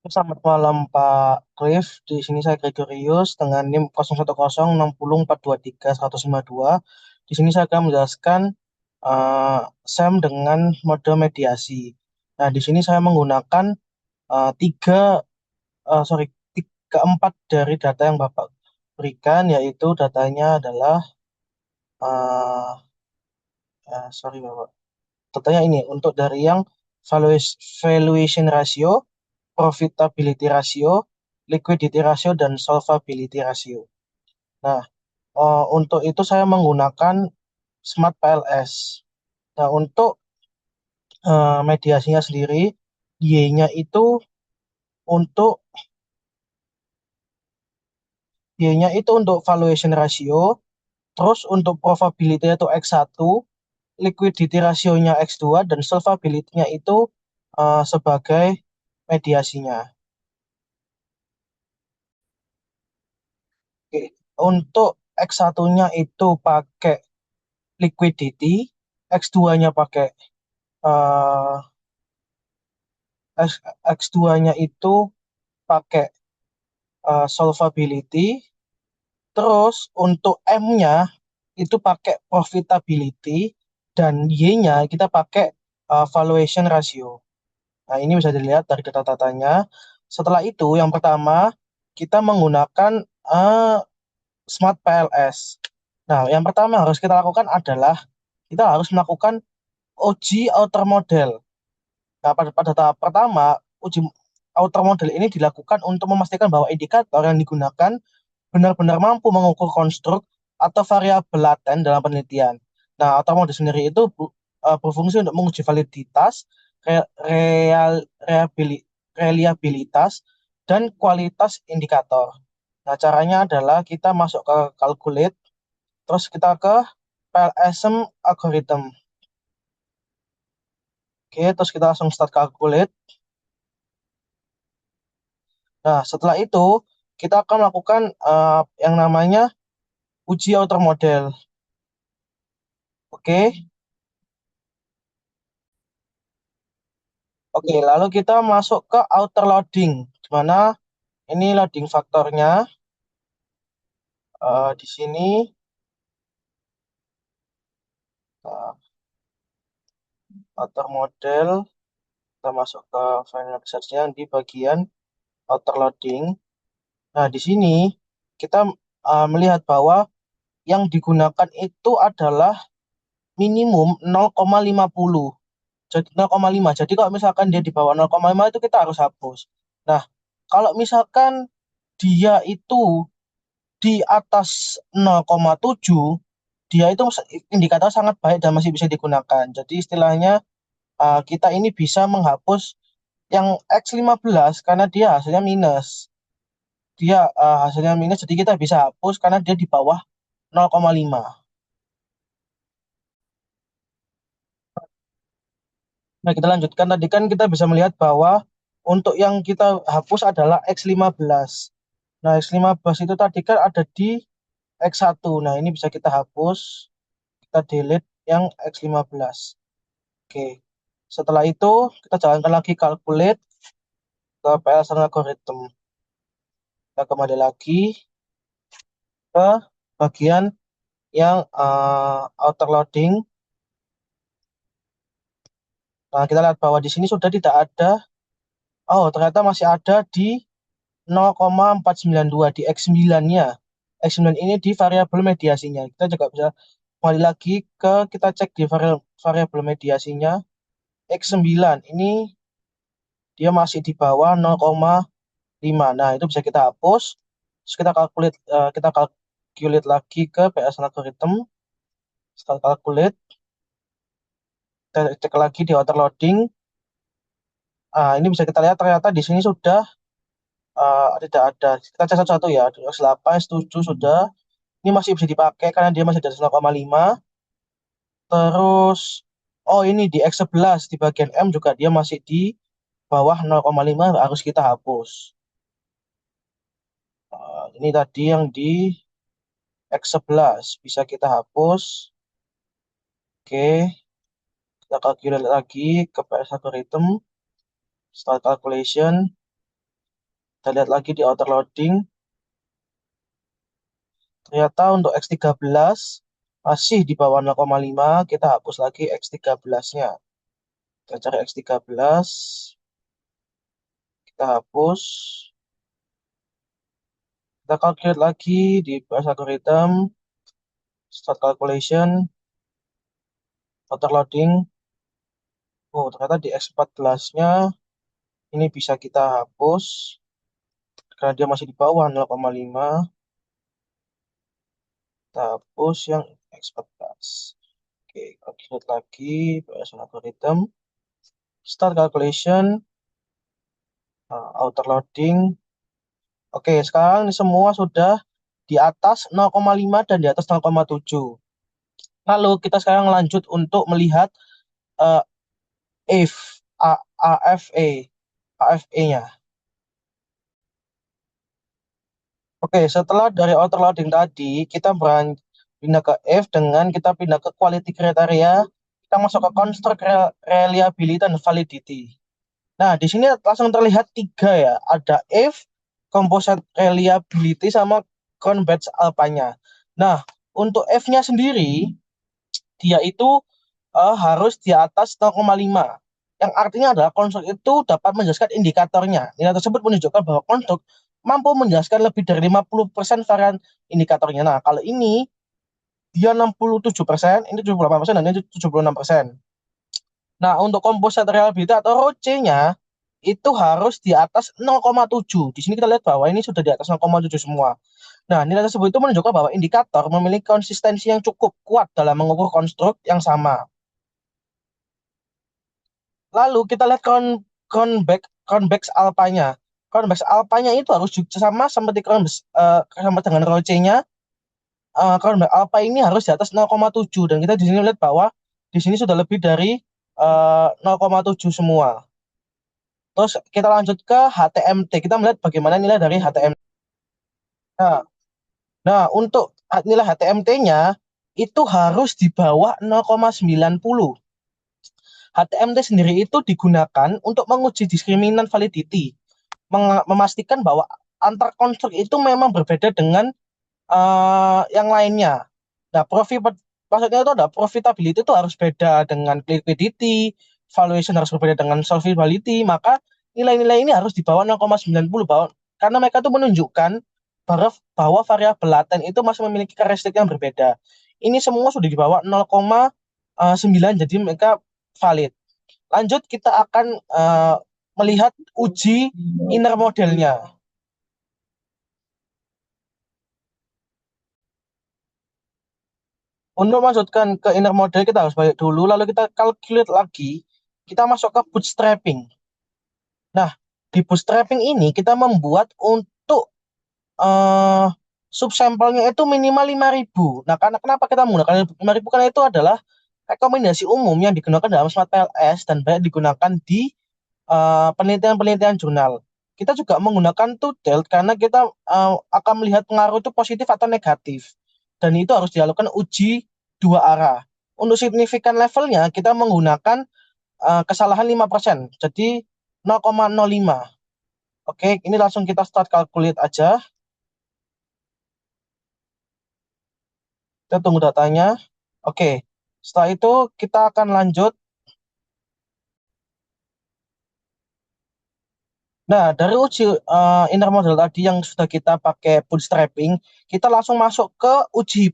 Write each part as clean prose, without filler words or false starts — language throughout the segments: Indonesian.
Selamat malam Pak Cliff. Di sini saya Gregorius dengan NIM 01060423 Di sini saya akan menjelaskan eh, SEM dengan mode mediasi. Nah, di sini saya menggunakan tiga, sorry, keempat dari data yang Bapak berikan, yaitu datanya adalah, eh, sorry Bapak, datanya ini untuk dari yang valuation ratio, profitability ratio, liquidity ratio, dan solvability ratio. Nah, untuk itu saya menggunakan Smart PLS. Nah, untuk mediasinya sendiri, Y-nya itu untuk Y-nya itu untuk valuation ratio, terus untuk probability itu X1, liquidity ratio-nya X2, dan solvability-nya itu sebagai mediasinya. Oke. Untuk X1-nya itu pakai liquidity, X2-nya pakai eh X, X2-nya itu pakai solvability, terus untuk M-nya itu pakai profitability, dan Y-nya kita pakai valuation ratio. Nah, ini bisa dilihat dari data-datanya. Setelah itu, yang pertama kita menggunakan eh, Smart PLS. Nah, yang pertama harus kita lakukan adalah kita harus melakukan uji outer model. Nah, pada tahap pertama, uji outer model ini dilakukan untuk memastikan bahwa indikator yang digunakan benar-benar mampu mengukur konstruk atau variabel laten dalam penelitian. Nah, outer model sendiri itu berfungsi untuk menguji validitas, reliabilitas, dan kualitas indikator. Nah, caranya adalah kita masuk ke calculate, terus kita ke PLSM algorithm. Oke, terus kita langsung start calculate. Nah, setelah itu kita akan melakukan yang namanya uji outer model. Oke, oke. Lalu kita masuk ke outer loading, di mana ini loading faktornya di sini uh, outer model. Kita masuk ke final search-nya di bagian outer loading. Nah, di sini kita melihat bahwa yang digunakan itu adalah minimum 0,50. Jadi 0,5. Jadi kalau misalkan dia di bawah 0,5 itu kita harus hapus. Nah, kalau misalkan dia itu di atas 0,7, dia itu indikator sangat baik dan masih bisa digunakan. Jadi istilahnya kita ini bisa menghapus yang X15 karena dia hasilnya minus. Dia hasilnya minus, jadi kita bisa hapus karena dia di bawah 0,5. Nah, kita lanjutkan. Tadi kan kita bisa melihat bahwa untuk yang kita hapus adalah X15. Nah, X15 itu tadi kan ada di X1. Nah, ini bisa kita hapus. Kita delete yang X15. Oke. Setelah itu, kita jalankan lagi calculate ke PLS algorithm. Kita kembali lagi ke bagian yang outer loading. Nah, kita lihat bahwa di sini sudah tidak ada. Oh, ternyata masih ada di 0,492 di X9-nya. X9 ini di variabel mediasinya. Kita juga bisa kembali lagi ke kita cek di variabel mediasinya. X9 ini dia masih di bawah 0,5. Nah, itu bisa kita hapus. Terus kita calculate lagi ke PS algorithm. Setelah calculate, kita cek lagi di outer loading. Ini bisa kita lihat ternyata di sini sudah tidak ada. Kita cek satu-satu ya. X8, S7 sudah. Ini masih bisa dipakai karena dia masih di atas 0,5. Terus, oh ini di X11 di bagian M juga dia masih di bawah 0,5, harus kita hapus. Ini tadi yang di X11 bisa kita hapus. Oke, kita calculate lagi ke PS algorithm, start calculation. Kita lihat lagi di outer loading. Ternyata untuk X13 masih di bawah 0,5. Kita hapus lagi X13-nya. Kita cari X13. Kita hapus. Kita calculate lagi di Bayes algorithm. Start calculation. Outer loading. Oh, ternyata di X14-nya ini bisa kita hapus. Karena dia masih di bawah 0,5. Kita hapus yang X14. Oke, calculate lagi Bayes algorithm. Start calculation. Outer loading. Oke, sekarang ini semua sudah di atas 0,5 dan di atas 0,7. Lalu kita sekarang lanjut untuk melihat eh, if AFE, AFE-nya. Oke, setelah dari outer loading tadi, kita pindah ke if dengan kita pindah ke quality criteria, kita masuk ke construct reliability dan validity. Nah, di sini langsung terlihat tiga ya. Ada if, composite reliability, sama crown batch alpha-nya. Nah, untuk F-nya sendiri, dia itu harus di atas 0,5. Yang artinya adalah konstruk itu dapat menjelaskan indikatornya. Nilai tersebut menunjukkan bahwa konstruk mampu menjelaskan lebih dari 50% varian indikatornya. Nah, kalau ini dia 67%, ini 78%, dan ini 76%. Nah, untuk composite reliability atau ROC-nya itu harus di atas 0,7. Di sini kita lihat bahwa ini sudah di atas 0,7 semua. Nah, nilai tersebut itu menunjukkan bahwa indikator memiliki konsistensi yang cukup kuat dalam mengukur konstruk yang sama. Lalu kita lihat convex alpanya. Convex alpanya itu harus juga sama seperti sama dengan Roche-nya. Convex alpha ini harus di atas 0,7 dan kita di sini lihat bahwa di sini sudah lebih dari 0,7 semua. Terus kita lanjut ke HTMT. Kita melihat bagaimana nilai dari HTMT. Nah, untuk nilai HTMT-nya itu harus di bawah 0,90. HTMT sendiri itu digunakan untuk menguji diskriminan validity, memastikan bahwa antar konstruk itu memang berbeda dengan yang lainnya. Nah, maksudnya itu ada profitability itu harus beda dengan liquidity, valuation harus berbeda dengan solvability, maka nilai-nilai ini harus di bawah 0,90 karena mereka itu menunjukkan bahwa variabel laten itu masih memiliki karakteristik yang berbeda. Ini semua sudah di bawah 0,9 jadi mereka valid. Lanjut kita akan melihat uji inner modelnya. Untuk masukkan ke inner model kita harus balik dulu, lalu kita calculate lagi, kita masuk ke bootstrapping. Nah, di bootstrapping ini kita membuat untuk uh, subsampelnya itu minimal 5.000. Nah, karena kenapa kita menggunakan 5.000? Karena itu adalah rekomendasi umum yang digunakan dalam Smart PLS dan banyak digunakan di penelitian-penelitian jurnal. Kita juga menggunakan two-tailed karena kita akan melihat pengaruh itu positif atau negatif. Dan itu harus dilakukan uji dua arah. Untuk signifikan levelnya, kita menggunakan kesalahan 5%. Jadi 0,05. Oke, ini langsung kita start calculate aja. Kita tunggu datanya. Oke, setelah itu kita akan lanjut. Nah, dari uji inner model tadi yang sudah kita pakai bootstrapping, kita langsung masuk ke uji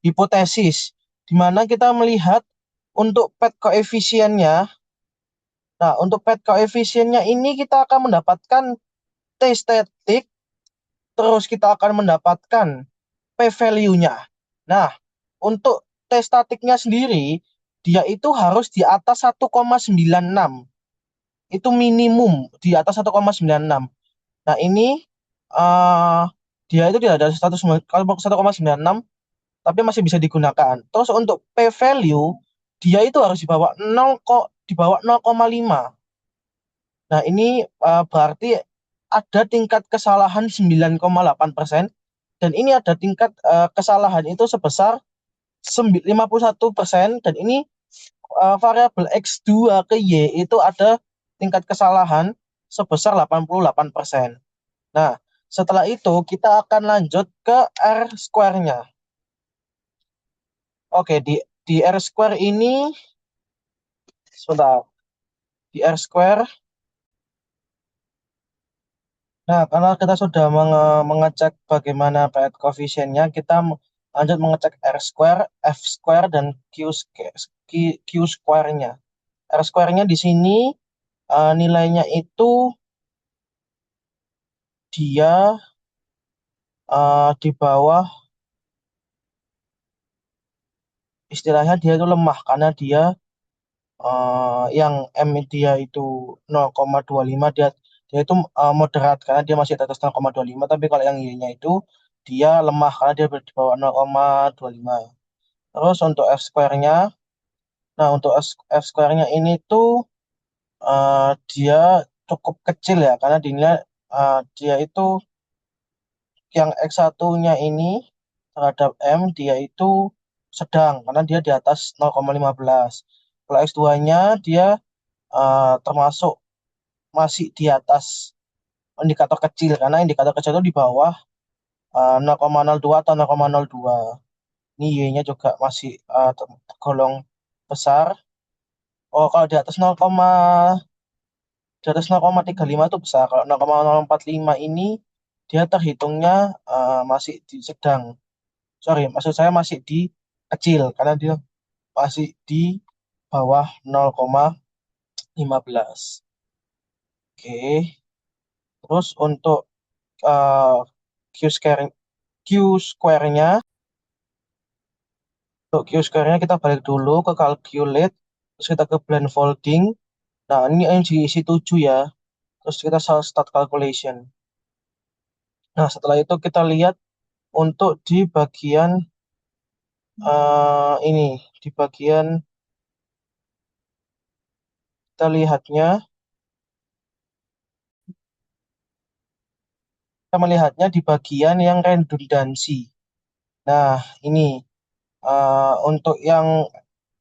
hipotesis, di mana kita melihat untuk pet koefisiennya. Nah, untuk pet koefisiennya ini kita akan mendapatkan T statik, terus kita akan mendapatkan P value-nya. Nah, untuk T statiknya sendiri, dia itu harus di atas 1,96. Itu minimum di atas 1,96. Nah, ini uh, dia itu tidak ada status kalau 1,96 tapi masih bisa digunakan. Terus untuk P value dia itu harus di bawah 0 kok di bawah 0,5. Nah, ini berarti ada tingkat kesalahan 9,8% dan ini ada tingkat kesalahan itu sebesar 51% dan ini variabel X2 ke Y itu ada tingkat kesalahan sebesar 88%. Nah, setelah itu kita akan lanjut ke R square-nya. Oke, di R square ini, sebentar, di R square. Nah, karena kita sudah mengecek bagaimana PET koefisiennya, kita lanjut mengecek R square, F square, dan Q square-nya. R square-nya di sini nilainya itu dia di bawah, istilahnya dia itu lemah karena dia yang M dia itu 0,25, dia itu moderat karena dia masih di atas 0,25, tapi kalau yang Y-nya itu dia lemah karena dia di bawah 0,25. Terus untuk F square-nya, nah untuk F square-nya ini tuh dia cukup kecil ya karena dinilai dia itu yang X1-nya ini terhadap M dia itu sedang karena dia di atas 0,15. Kalau X2-nya dia termasuk masih di atas indikator kecil karena indikator kecil itu di bawah 0,02 atau 0,02. Ini Y-nya juga masih tergolong besar. Oh, kalau di atas 0,35 itu besar. Kalau 0,045 ini dia terhitungnya masih di sedang. Sorry, maksud saya masih di kecil karena dia masih di bawah 0,15. Oke. Terus untuk eh, Q square Q square-nya, untuk Q square-nya kita balik dulu ke calculate, terus kita ke blindfolding. Nah, ini yang diisi 7 ya. Terus kita start calculation. Nah, setelah itu kita lihat untuk di bagian ini, di bagian kita lihatnya, kita melihatnya di bagian yang redundancy. Nah, ini untuk yang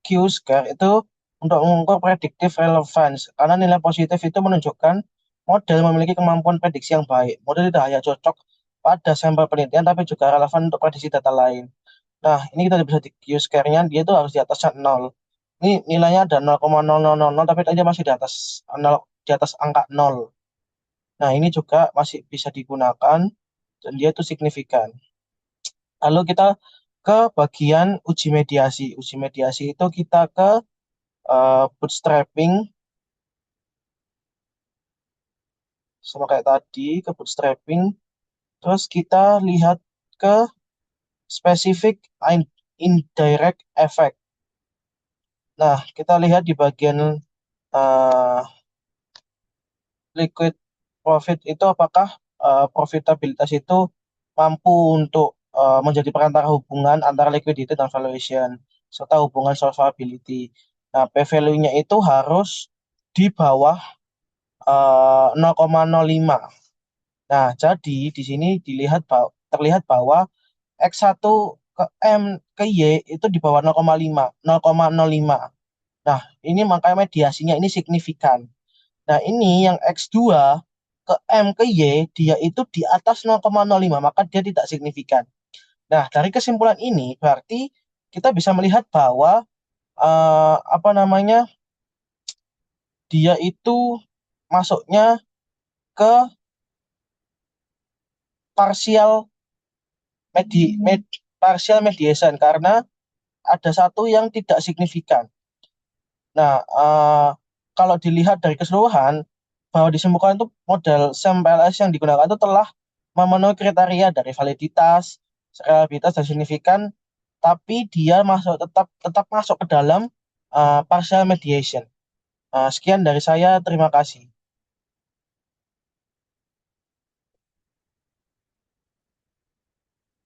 Q square itu untuk mengukur predictive relevance karena nilai positif itu menunjukkan model memiliki kemampuan prediksi yang baik. Model tidak hanya cocok pada sampel penelitian tapi juga relevan untuk prediksi data lain. Nah, ini kita bisa di Q square-nya dia itu harus di atasnya 0. Ini nilainya ada 0,0000 tapi dia masih di atas 0, di atas angka 0. Nah, ini juga masih bisa digunakan dan dia itu signifikan. Lalu kita ke bagian uji mediasi. Uji mediasi itu kita ke bootstrapping sama kayak tadi ke bootstrapping. Terus kita lihat ke specific indirect effect. Nah, kita lihat di bagian eh, liquid profit itu apakah profitabilitas itu mampu untuk menjadi perantara hubungan antara liquidity dan valuation serta hubungan solvability. Nah, P-value-nya itu harus di bawah 0,05. Nah, jadi di sini terlihat bahwa X1 ke M ke Y itu di bawah 0,5, 0,05. Nah, ini makanya mediasinya ini signifikan. Nah, ini yang X2 ke M ke Y, dia itu di atas 0,05, maka dia tidak signifikan. Nah, dari kesimpulan ini berarti kita bisa melihat bahwa apa namanya, dia itu masuknya ke partial partial mediation karena ada satu yang tidak signifikan. Nah, kalau dilihat dari keseluruhan, bahwa disimpulkan itu model SEM PLS yang digunakan itu telah memenuhi kriteria dari validitas, reliabilitas, dan signifikan, tapi dia tetap tetap masuk ke dalam partial mediation. Sekian dari saya, terima kasih.